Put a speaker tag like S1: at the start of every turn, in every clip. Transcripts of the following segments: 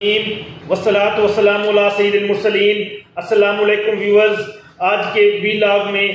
S1: والصلاۃ والسلام علی سید المرسلین۔ السلام علیکم ویورز، آج کے ویلاگ میں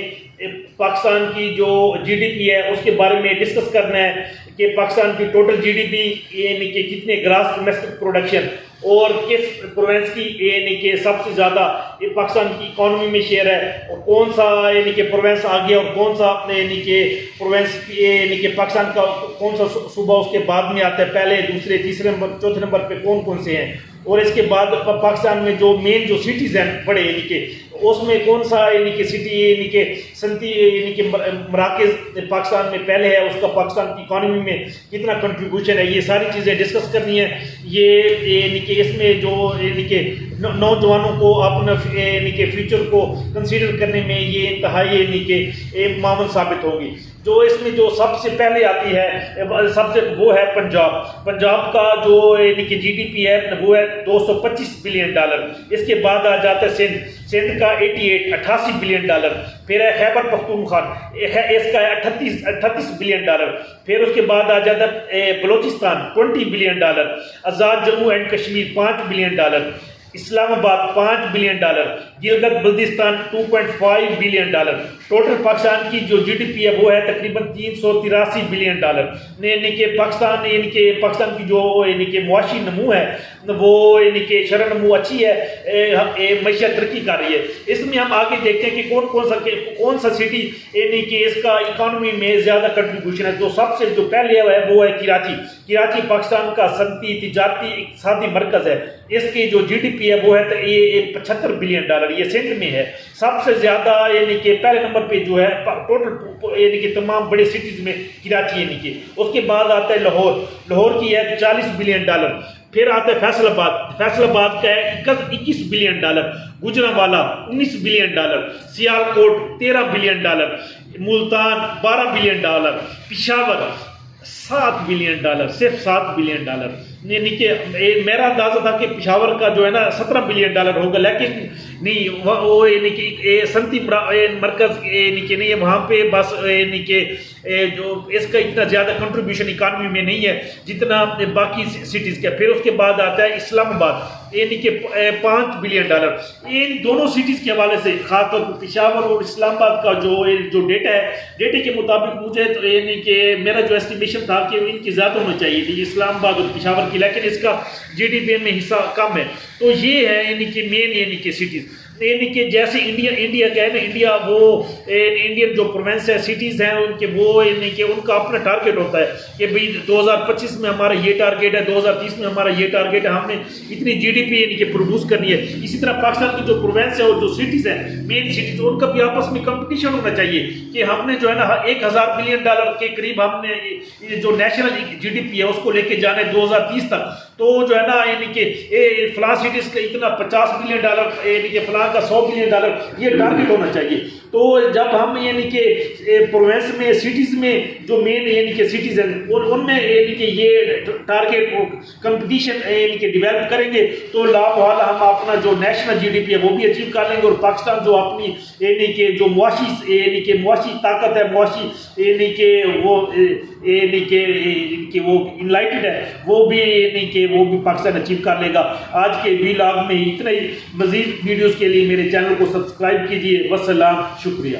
S1: پاکستان کی جو جی ڈی پی ہے اس کے بارے میں ڈسکس کرنا ہے کہ پاکستان کی ٹوٹل جی ڈی پی یعنی کہ کتنے گراس ڈومیسٹک پروڈکشن اور کس پروونس کی یعنی کہ سب سے زیادہ پاکستان کی اکانومی میں شیئر ہے، اور کون سا یعنی کہ پروونس آگے اور کون سا یعنی کہ پروونس یعنی کہ پاکستان کا کون سا صوبہ اس کے بعد میں آتا ہے، پہلے دوسرے تیسرے نمبر چوتھے نمبر پہ کون کون سے ہیں، اور اس کے بعد پاکستان میں جو مین جو سٹیز ہیں بڑے یعنی کہ اس میں کون سا یعنی کہ سٹی یعنی کہ صنعتی یعنی کہ مراکز پاکستان میں پہلے ہے، اس کا پاکستان کی اکانومی میں کتنا کنٹریبیوشن ہے، یہ ساری چیزیں ڈسکس کرنی ہے۔ یہ یعنی کہ اس میں جو یعنی کہ نوجوانوں کو اپنا یعنی کہ فیوچر کو کنسیڈر کرنے میں یہ انتہائی یعنی کہ معاون ثابت ہوگی۔ جو اس میں جو سب سے پہلے آتی ہے سب سے وہ ہے پنجاب کا جو یعنی کہ جی ڈی پی ہے وہ ہے $225 بلین۔ اس کے بعد آ جاتا ہے سندھ کا 88 بلین ڈالر، پھر ہے خیبر پختونخوا اس کا ہے 38 بلین ڈالر، پھر اس کے بعد آ جاتا ہے Balochistan 20 billion dollar, Azad Jammu and Kashmir 5 billion dollar, Islamabad 5 billion dollar, Gilgit Baltistan 2.5 billion dollar. Total Pakistan کی جو جی ڈی پی ہے وہ ہے تقریباً $383 بلین۔ یعنی کہ پاکستان کی جو یعنی کہ معاشی نمو ہے وہ یعنی کہ شرح نمو اچھی ہے، معیشت ترقی کر رہی ہے۔ اس میں ہم آگے دیکھتے ہیں کہ کون سا سٹی یعنی کہ اس کا اکانومی میں زیادہ کنٹریبیوشن ہے۔ جو سب سے جو پہلے ہے وہ ہے کراچی پاکستان کا صنعتی تجارتی اقتصادی مرکز ہے۔ اس کی جو جی ڈی پی ہے وہ ہے $75 بلین، یہ سندھ میں ہے۔ سب سے زیادہ یعنی کہ پہلے نمبر پہ جو ہے ٹوٹل یعنی کہ تمام بڑے سٹیز میں کراچی یعنی کہ، اس کے بعد آتا ہے لاہور کی ہے $40 بلین، پھر آتا ہے فیصل آباد کا ہے $21 billion, Gujranwala $19 billion, Sialkot $13 billion, Multan $12 billion, Peshawar $7 billion, صرف $7 بلین۔ یعنی کہ میرا اندازہ تھا کہ پشاور کا جو ہے نا $17 بلین ہوگا، لیکن نہیں، وہ یعنی کہ صنعتی مرکز یعنی کہ نہیں ہے وہاں پہ، بس یعنی کہ جو اس کا اتنا زیادہ کنٹریبیوشن اکانومی میں نہیں ہے جتنا باقی سٹیز کا۔ پھر اس کے بعد آتا ہے اسلام آباد یعنی کہ $5 بلین۔ ان دونوں سٹیز کے حوالے سے خاص طور پر پشاور اور اسلام آباد کا جو ڈیٹا ہے، ڈیٹے کے مطابق مجھے یعنی کہ میرا جو اسٹیمیشن تھا کہ ان کی زیادہ ہونا چاہیے تھی اسلام آباد اور پشاور کی، لیکن اس کا جی ڈی پی میں حصہ کم ہے۔ تو یہ ہے یعنی کہ مین یعنی کہ سٹیز، یعنی کہ جیسے انڈیا کا ہے نا، انڈیا وہ انڈین جو پروونس ہے سٹیز ہیں ان کے وہ یعنی کہ ان کا اپنا ٹارگیٹ ہوتا ہے کہ بھئی 2025 میں ہمارا یہ ٹارگیٹ ہے، 2030 میں ہمارا یہ ٹارگیٹ ہے، ہم نے اتنی جی ڈی پی یعنی کہ پروڈیوس کرنی ہے۔ اسی طرح پاکستان کی جو پروونس ہے اور جو سٹیز ہیں مین سٹیز، ان کا بھی آپس میں کمپٹیشن ہونا چاہیے کہ ہم نے جو ہے نا $1000 بلین کے قریب ہم نے جو نیشنل جی ڈی پی ہے اس کو لے کے جانا ہے 2030 تک۔ تو جو ہے نا یعنی کہ فلاں سٹیز کا اتنا $50 بلین یعنی کہ فلاں کا $100 بلین یہ ٹارگیٹ ہونا چاہیے۔ تو جب ہم یعنی کہ پروونس میں سٹیز میں جو مین یعنی کہ سٹیز ہیں ان میں یعنی کہ یہ ٹارگیٹ کمپٹیشن یعنی کہ ڈیولپ کریں گے تو لامحال ہم اپنا جو نیشنل جی ڈی پی ہے وہ بھی اچیو کر لیں گے، اور پاکستان جو اپنی یعنی کہ جو معاشی طاقت ہے، معاشی یعنی کہ وہ یعنی کہ وہ انلائٹڈ ہے، وہ بھی پاکستان اچیو کر لے گا۔ آج کے ویلاگ میں اتنا ہی، مزید ویڈیوز کے لیے میرے چینل کو سبسکرائب کیجیے۔ والسلام، شکریہ۔